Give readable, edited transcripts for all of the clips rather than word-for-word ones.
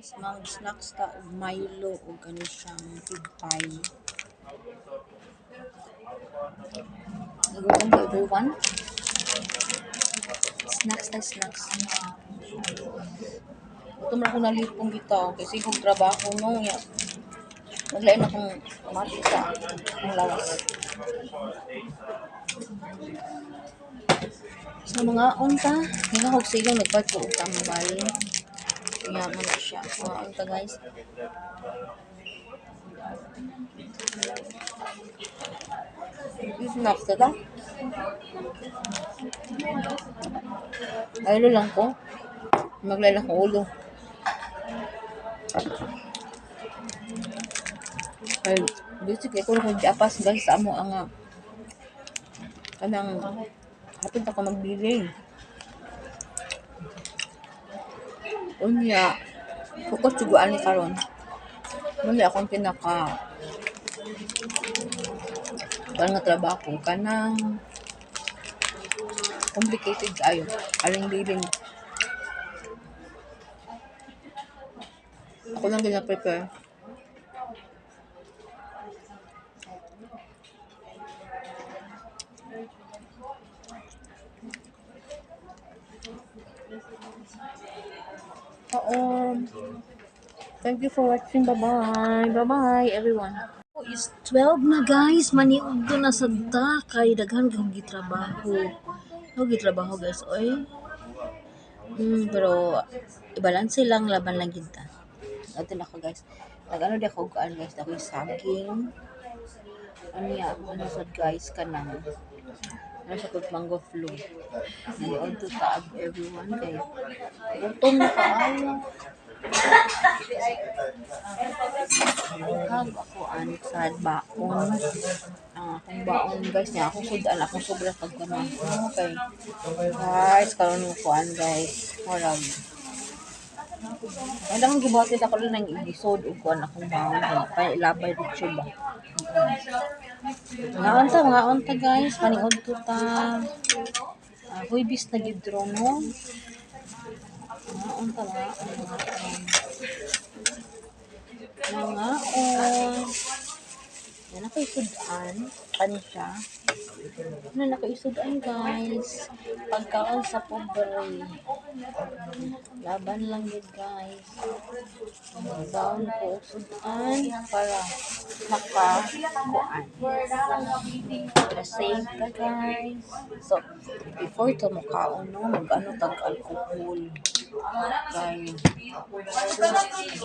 Mga snacks ta og Milo o gani siyang pigpay. Nagutom ba everyone? Snacks na snacks. Gutom na ako nalipong bitaw kasi kung trabaho no ya. Naglain akong mati sa ang lawas. Sa mga unta, hindi ako silang nagpato og tambal. Kaya man na siya. Mga unta guys. Snacks na ta? Aylo lang ko. Maglain akong ulo. Ay, basically, kung nag-apas guys sa amo ang kanang hapit ako magbili. Unya, focus suguan ni karon. Muna akong pinaka nga trabaho kanang complicated kayo. Aling living. Ako lang gina-prepare. Thank you for watching. Bye-bye. Bye-bye, everyone. Is 12 na guys. Maniog na sa kay daghan kang gitrabaho. Gitrabaho guys. Oy. Pero ibalanse lang laban lang gid ta. Atin ako guys. Nag-ano di ako gaan guys. Ako'y saging. Ano sad guys kanang nasa kod mango flu. Ngayon to taag everyone kay gutom na kaayo. Hag ako sad baon. Akong baon guys niya akong sudan akong sobra pagkamaho kay guys karon mo kuan guys. Murag Alam mo gibuhatin ako lang ng episode ug kuan akong baon kay ilabay dito ba. Mga unta guys, paniod to ta. Huibis na gid ro no. Mga unta mga yan ako isudan siya. Ano na ako isudan guys. Pagkaon sa pobre. Laban lang yun guys. Baon ko sudan para makakuan. Para safe ka guys. So, before ito makaon no, mag-ano tag-alcohol. Kaya, hindi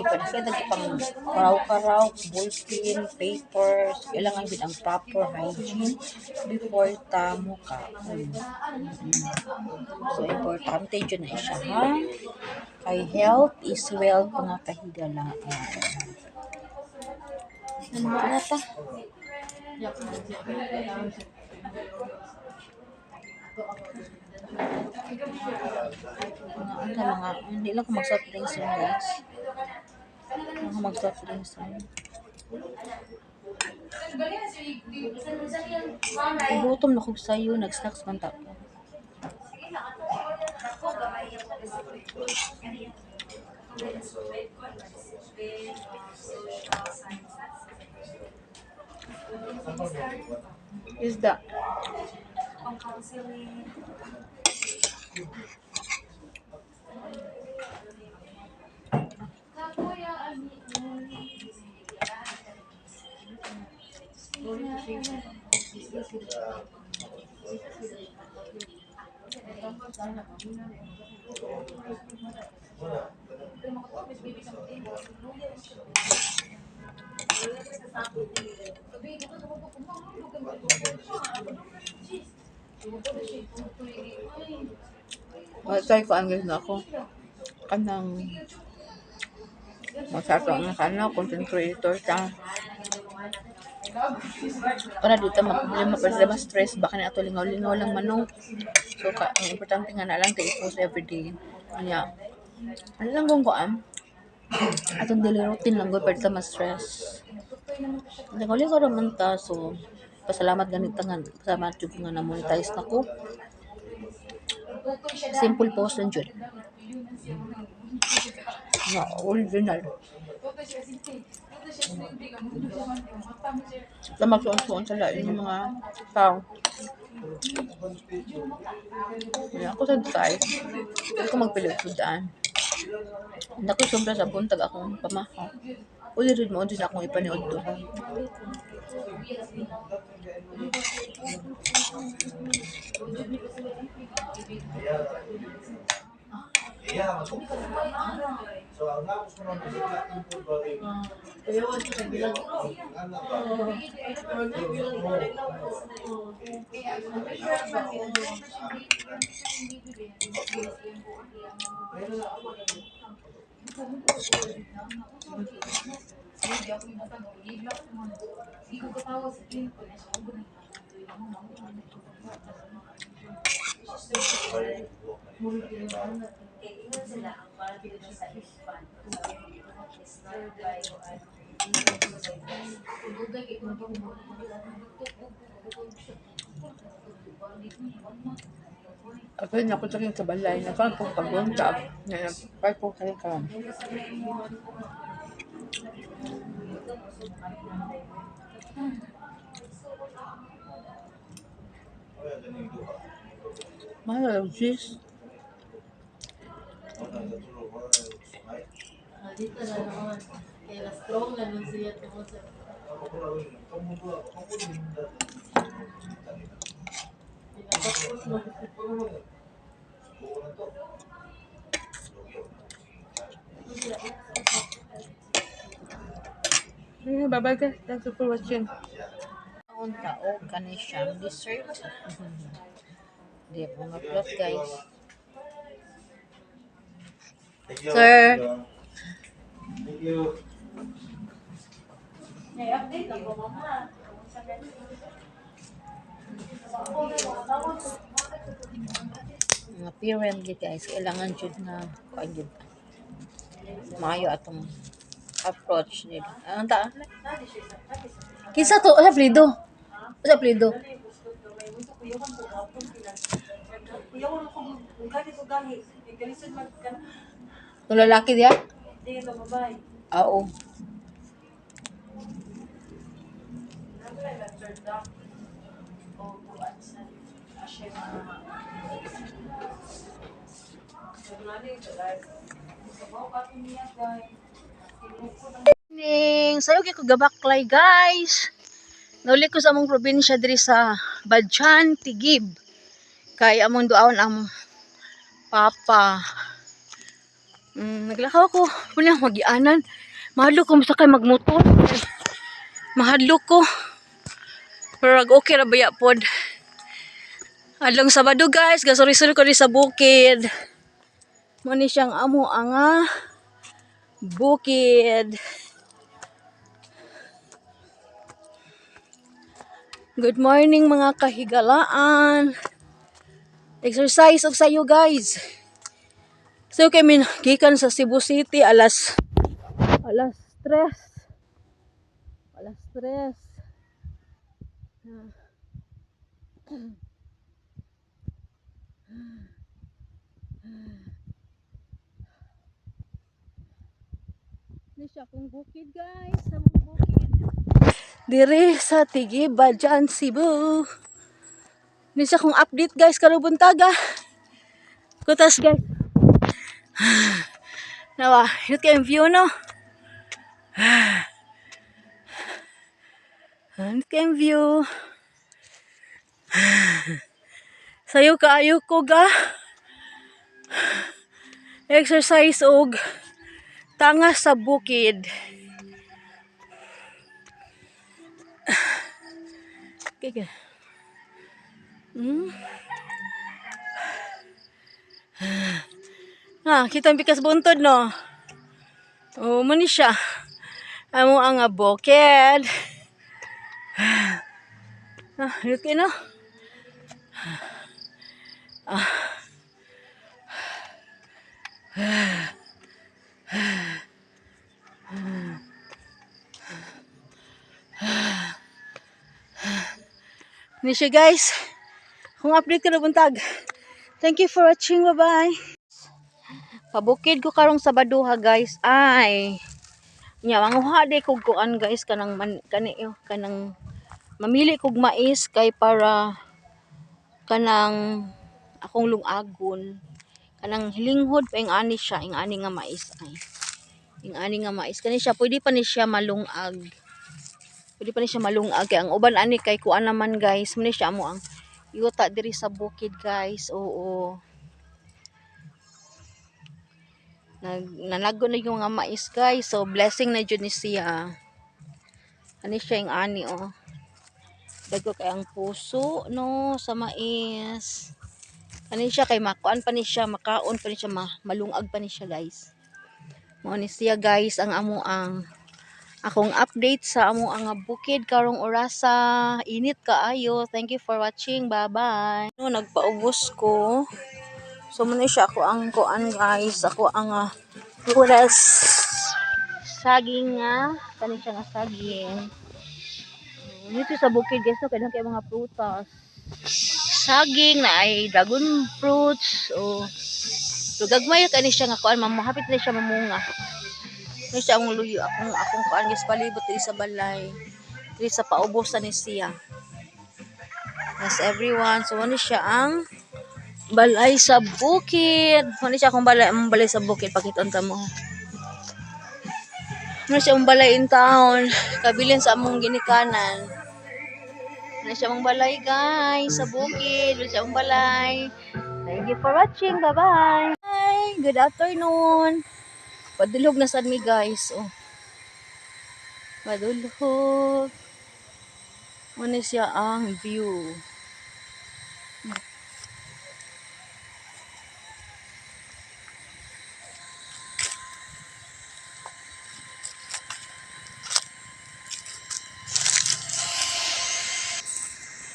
pa na pang karaw-karaw, ballpen, papers, kailangan din ang proper hygiene before tamo kaon. So, importante dyan na siya ha. Kay health is wealth mga kahigalaan. Ano na ta? Hindi lang ko mag-soft drinks yun guys. Ako mag-soft drinks yun. Gutom na ko sa'yo, nag-snacks man tako. Isda. Try ko ang na ako. Kanang masato ang kanang content creator ta. Para dito problema para mas stress baka na ato lingaw-lingaw lang manong. So ang importante nga na lang kay i-post everyday. Kanya ano lang kung kuan atong daily routine lang go para mas stress. Lingaw-lingaw raman ta so pasalamat ganit nga pasalamat jud nga na monetize nako. Simple post lang jud. Na original. Sa magsuon-suon sa lain yung mga tao. Yan ako sa size. Hindi ko magpilit ko daan. Hindi ako sobra sa buntag akong pamakaw. Uli rin mo din akong ipaniod to. Ako yun ako sa aking kabalay. Nagkaroon pong pag-buntag. Nagkaroon pong kalikam. Mahal ang cheese. Dito na noon. Kaya strong na nun siya tungkol sa... Bye-bye guys. Thanks for watching. Ang tao, kani siyang dessert. Di po ma-plot guys. Sir. Thank you. update ako, mama. Mga parent gid guys, kailangan jud na kuan jud. Maayo atong approach nila. Ang ta? Kinsa to? Sa plido. Sa plido. Kung lalaki diya? Oo. Sayo ko gabaklay guys. Nauli ko sa among probinsya diri sa Badjan, Tigib. Kay among duawon ang papa. Naglakaw ko. Punya magianan. Mahadlo ko sa kay magmotor. Mahadlo ko. Pero okay ra baya pod. Adlong Sabado guys, gasuri-suri ko di sa bukid. Mo ni siyang amo ang bukid. Good morning mga kahigalaan. Exercise og sayo guys. So kami gikan sa Cebu City alas 3. Alas 3. Ni siya kung bukid guys, sa mga bukid. Dire sa Tigib, Badjan, Cebu. Ni siya kung update guys karong buntaga. Kutas guys. Nawa, yun kayong view no. Yun kayong view. Sayo kaayo ko ga. Exercise og tanga sa bukid. Okay. Kita bikas buntod no. Oh, mani siya. Amo ang bukid. Look no. Ni siya guys. Kung update ka na buntag. Thank you for watching. Bye-bye. Pabukid ko karong Sabaduha guys. Ay. Nya manguha de kog kuan guys kanang kanang mamili kog mais kay para kanang akong lungagon. Kanang hilinghod pa ing ani siya, ing ani nga mais ay. Ing ani nga mais kani siya pwede pa ni siya malungag. Pwede pa ni siya malungag kay ang uban ani kay kuan naman guys, muna siya mo ang yuta diri sa bukid guys. Oo. Nanago na yung nga mais guys. So blessing na jud ni siya. Ani siya ing ani oh. Dago kay ang puso no sa mais. Ani siya kay makuan pa ni siya, makaon pa ni siya, malungag pa ni siya guys. Mo ni siya guys ang amo ang akong update sa amo ang bukid karong orasa. Init kaayo. Thank you for watching. Bye-bye. No, nagpaubos ko. So muna siya ako ang kuan guys. Ako ang puras saging nga. Kani siya nga saging. Dito sa bukid guys, no, kaya mga prutas. Saging na ay dragon fruits. So gagmay kani siya nga kuan, mamahapit na siya mamunga. Ni siya ang luyo akong kuan guys palibot diri sa balay. Diri sa paubos ni siya. Yes everyone, so ano siya ang balay sa bukid. Ano siya akong balay sa bukid pakiton ta mo. Ano siya ang balay in town, kabilin sa among ginikanan. Ano siya ang balay guys sa bukid, ano siya ang balay. Thank you for watching. Bye-bye. Hi, good afternoon. Padulog na sad mi guys. Oh. Padulog. Ano siya ang view.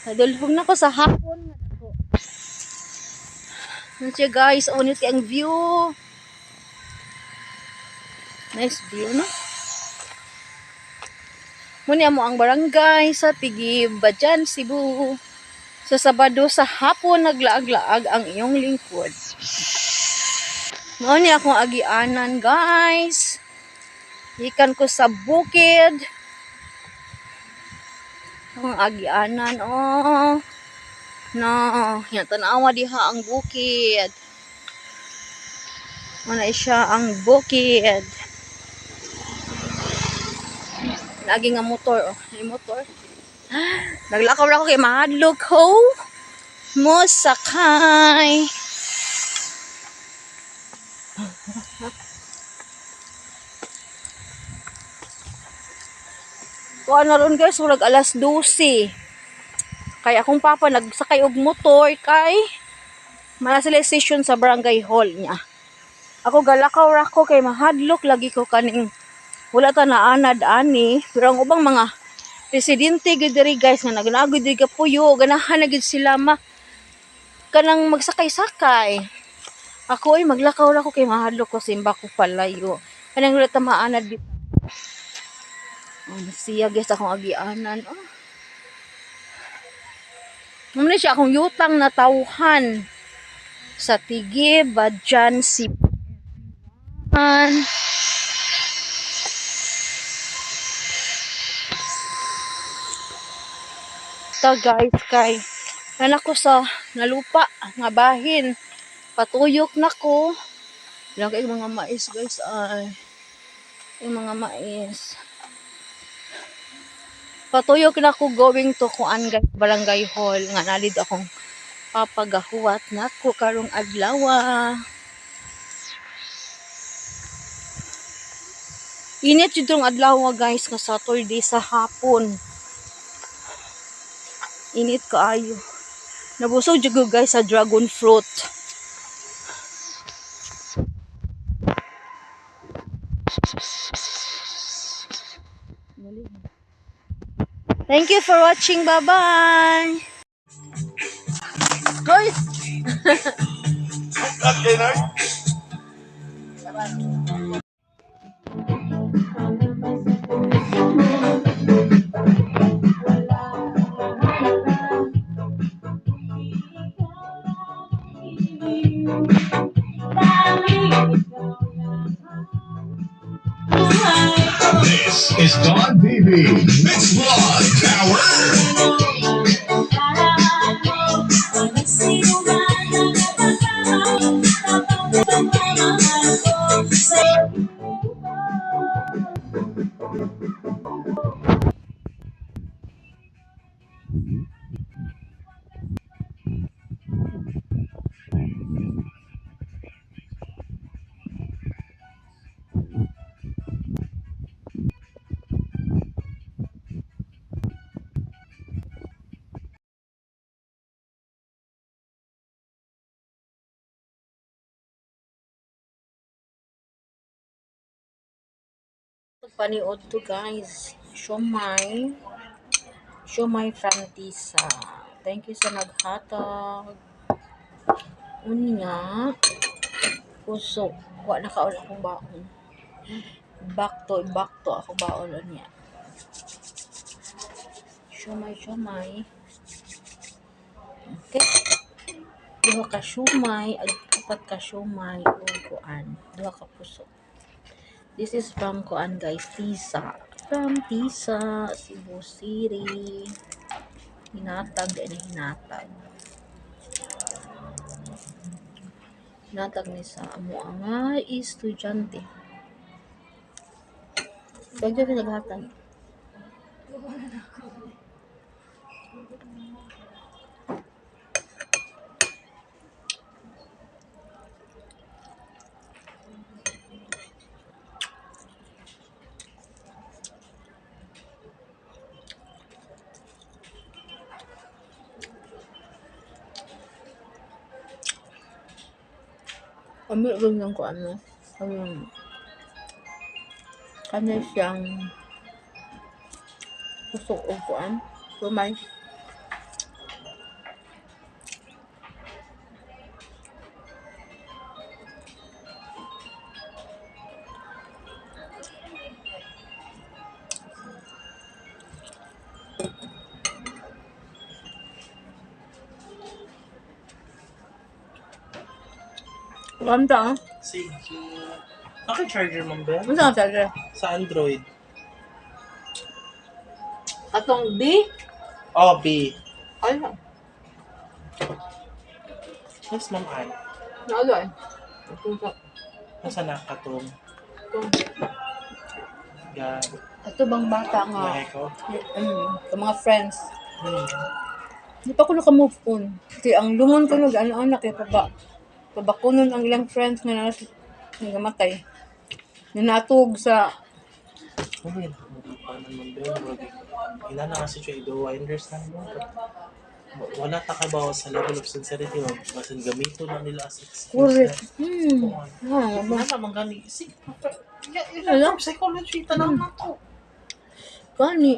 Padulog na ko sa hapon. Ano siya guys. Oh, nito ang view. Nice view, no? Muna mo ang barangay sa Tigib, Badyan, Cebu. Sa Sabado sa hapon naglaag-laag ang iyong lingkod. Muna akong agianan, guys. Ikan ko sa bukid. Ang agianan, oh. No, yan tanawa diha ang bukid. Muna siya ang bukid. Lagi nga motor, oh. May motor. Naglakaw na ako kay mahadlok ho. Musakay. Kuha na ron guys, hulag alas 12. Kaya akong papa nagsakay og motor kay sila station sa barangay hall niya. Ako galakaw ra ko kay mahadlok lagi ko kaning wala ta naanad ani, pero ang ubang mga presidente gid diri guys nga nagnagod diri kapuyo, ganahan na gid sila kanang magsakay-sakay. Ako ay maglakaw ra ko kay mahadlok ko simba ko palayo. Kanang wala ta maanad bitaw. Siya guys akong agianan. Oh. Muna siya akong yutang na tawhan sa Tigib, Badyan, Cebu. Ta guys kay anak ko sa nalupa nga bahin patuyok nako lang kay mga mais guys ay mga mais patuyok nako going to kuan guys barangay hall nga nalid akong papagahuwat nako karong adlaw. Init jud tong adlaw guys nga Saturday sa hapon. Init kaayo. Nabusog jud guys sa dragon fruit. Thank you for watching. Bye-bye. Guys. Okay, no? This is Don TV. Mix Vlog Power. Paniod to guys. Siomay from Tisa. Thank you sa naghatag. Unya, puso. Wa na kaon akong baon. Back to ako baon niya. Siomay. Okay. Duha ka siomay, apat ka siomay, o kuan. Duha ka puso. This is from kuan guys, Tisa. From Tisa, Cebu City. Hinatag ni sa amo nga estudyante. Kaya pinaghatag. Kami rin yung kuan no. Kanya siyang puso o kuan. Rumay. Ganda ah. Sige. Naka-charger mo ba? Ano sa charger? Sa Android. Atong B? Oh, B. Ay, Yes, ma'am, Ann. naalo eh. Nasa nakatong. God. Ito bang bata nga? Bahay ko. Sa mga friends. Hindi pa ako naka-move on. Kasi ang lungon ko nag-anak eh, pabakunon ang ilang friends nga namatay. Nanatog sa Ano yun? Paano naman ba yun? Ina na kasi siya do. I understand mo. Wala ta ka ba sa level of sincerity mo? Basin gamito na nila as excuse. correct. Wala naman gani. See, Wala. psychology, tanong na to. Gani.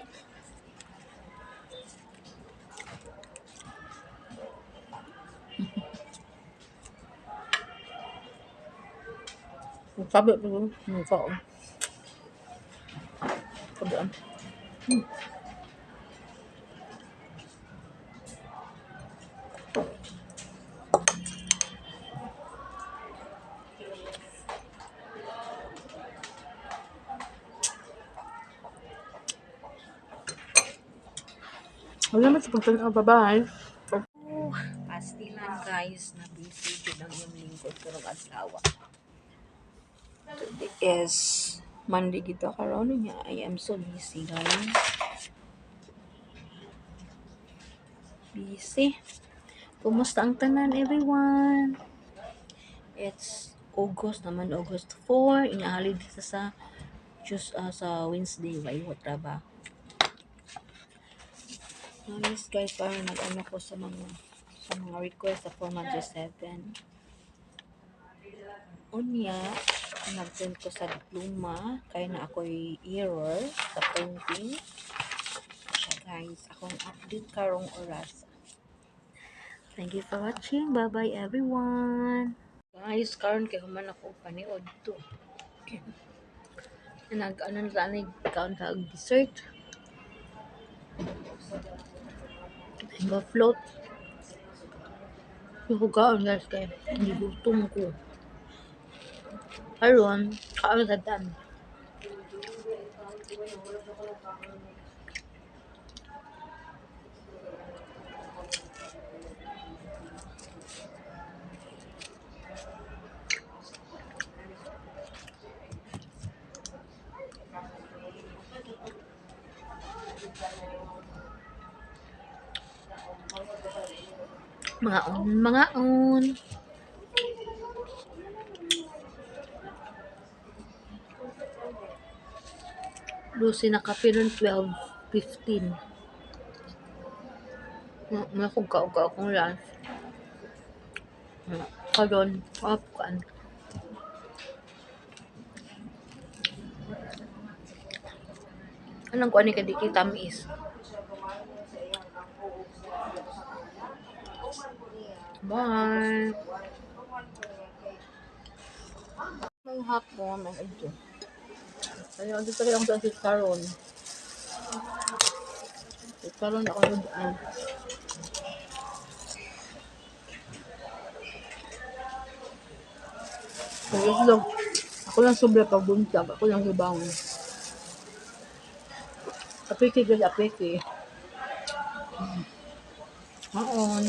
Sabi ko, kaon. Kabuan. Wala naman sa pagtanaw, bye-bye. Pastilan guys, na busy jud ang iyong lingkod pero adlaw. Today is Monday gito karon niya. I am so busy guys. Busy. Kumusta ang tanan everyone? It's August 4. Inahalid dito sa sa Wednesday. Waiwat ra ba? Nice guys, parang nag-ano ko sa mga request sa Format 7. Unya, nag-send ko sa diploma kaya na ako'y error sa printing. Siya guys, akong update karong oras. Thank you for watching. Bye-bye everyone. Guys, karon kay human ako paniod to. Nag-ano na count sa dessert. Mango float. Yung kaon guys kay hindi gutom ko. Karon, kaon sa dan. Mga on. Lucy nakape ron 12:15. Makugka-ugka akong lunch. Karon, kan. Anong kuan ni kadi kita tamis? Bye. May hapon, may ito. Kaya dito rin ako sa Sharon. Sa Sharon ako nandaan. Ako lang sobra pagbuntag. Ako lang hibangon. Apiki gali apiki. Maon.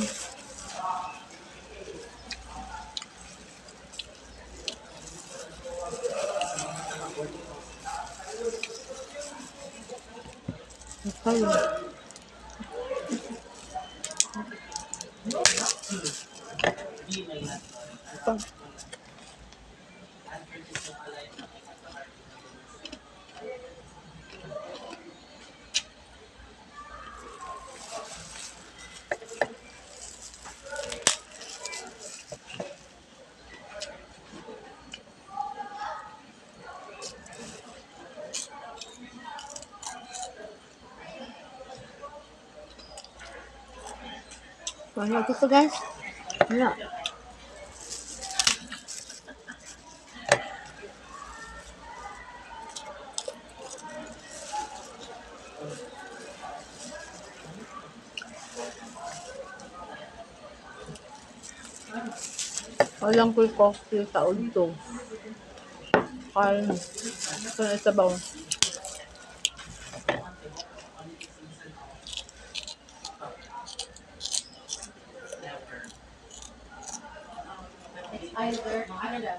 Kayo. Ano ito guys? Wala. Walang ko coffee sa udto. Kain. Ito na sabaw.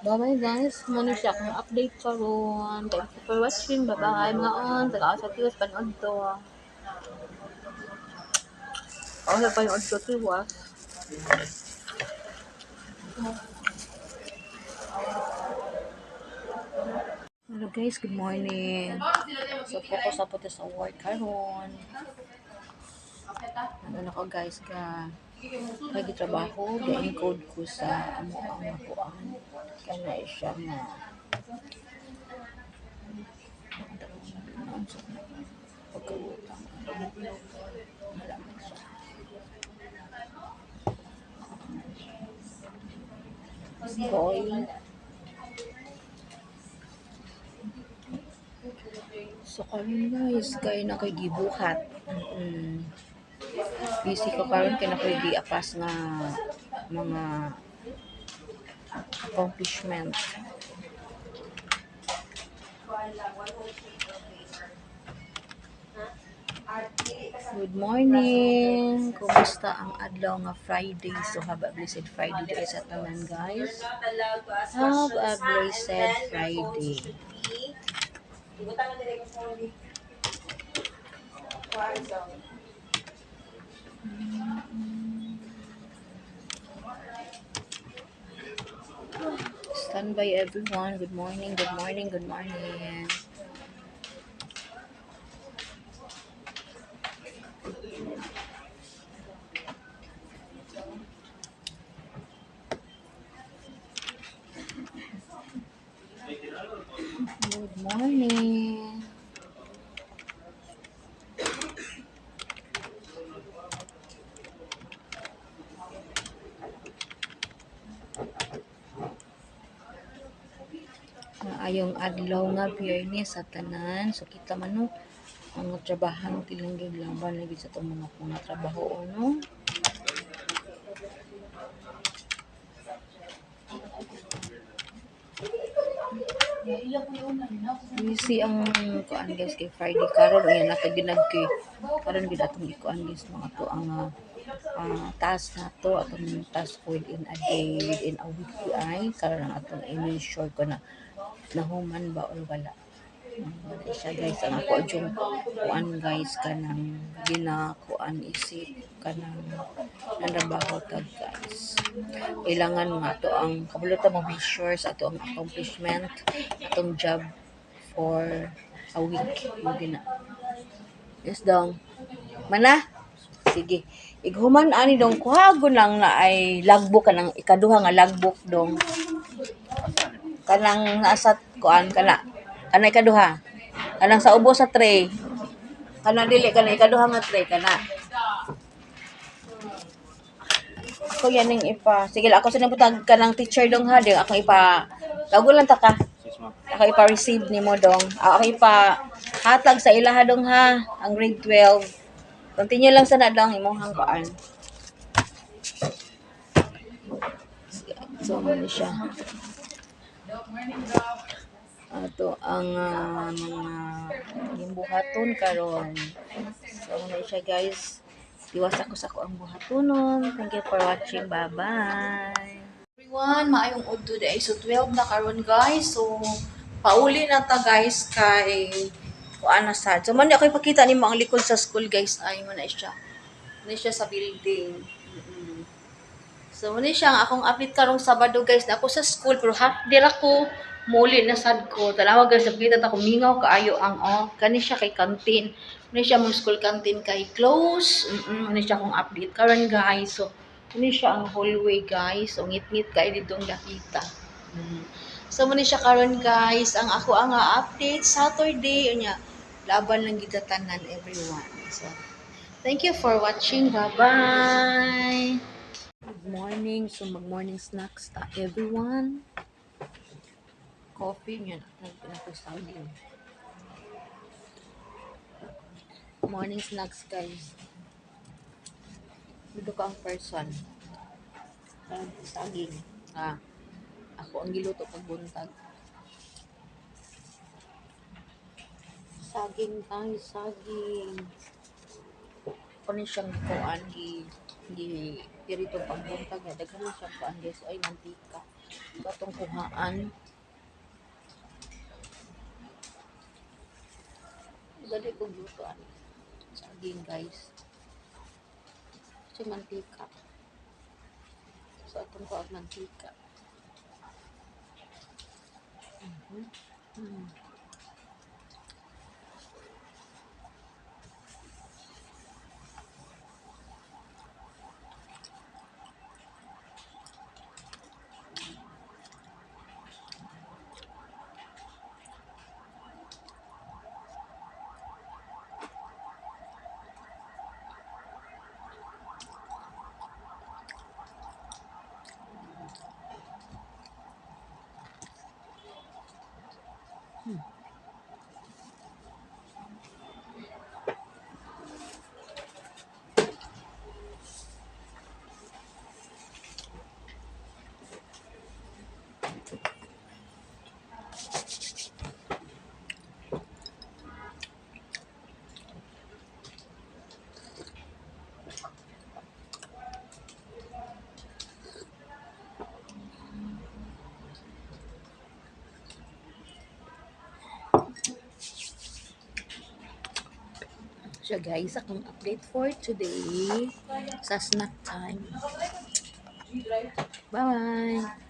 Bye-bye guys. Muna siya kung update karon. Thank you for watching. Bye-bye mga on. Taga sa tiwas panood to. Ako sa panood to tiwas. Hello guys, good morning. So focus ako sa work karon. Ano ko guys ka trabaho, ga-encode ko sa amo ang nakuan. Kana siya nga pagkabutang. Malamig siya. Boy. So karon guys, kay na kay gibuhat. Busy ko karon kay na kay giapas nga mga accomplishment. Good morning. Kumusta ang adlaw nga Friday? So have a blessed Friday dito sa tanan guys. Have a blessed Friday. Stand by everyone. Good morning, good morning, good morning. Good morning. Ayong adlaw nga Biyernes sa tanan. So kita man no ang trabahan tilang gyud laban lagi sa tong mga trabaho no. Busy ang kuan guys kay Friday karon unya nakaginag kay karon gid atong ikuan guys mga to ang task na to atong task within a day within a week ay karon ang atong i-measure ko na nahuman ba or wala. Wala siya guys ang ako yung kuan guys kanang ginakuan isip kanang nandabaho tag guys. Kailangan nga to ang kabulutan mo measure sa ato ang accomplishment atong job for a week. Yung gina. Yes dong. Mana? Sige. Ighuman ani dong kuhago lang na ay logbook kanang ikaduha nga logbook dong. Kanang nasa kuan kana. Kanang ikaduha. Kanang sa ubo sa tray. Kanang dili kanang ikaduha nga tray kana. Ako yan yung sige ako sinabutag ka ng teacher dong ha, ding ako tago lang ta ka. Ako receive ni mo dong. Ako hatag sa ilaha dong ha, ang grade 12. Continue lang sana dong imong hanggaan. So, ano siya. Ato ang mga gimbuhaton karon. So, ano siya guys. Iwas ako sa ang buhatonon. Thank you for watching. Bye-bye. Everyone, maayong udto day. So, 12 na karon guys. So, pauli na ta guys kay kuan na sad. So, man ako ipakita nimo ang likod sa school guys. Ay, mo na siya. Ano siya sa building. So, muna siya ang akong update karong Sabado guys. Na ako sa school pero half day ako muli na sad ko. Tanawa guys, nakita ta ko mingaw kaayo ang kani siya kay canteen. Muna siya mong school canteen kay close. Muna siya akong update karon guys. So, muna siya ang hallway guys. So, ngit-ngit kay ditong nakita. So, muna siya karon guys. Ang ako ang update Saturday. Unya, laban lang gid tanan everyone. So, thank you for watching. Bye-bye. Good morning. So, mag-morning snacks ta everyone. Coffee niya na ko saging. Morning snacks guys. Dito ka ang person. Saging. Ako ang giluto pag buntag. Saging guys, saging. Kunin siyang kuan pirito pag buntag. Daghan siyang kuan guys. Ay, mantika. Batong kuhaan. Dali kong lutoan. Saging guys. Kasi mantika. So, itong ko ang mantika. So guys, akong update for today sa snack time. Bye-bye!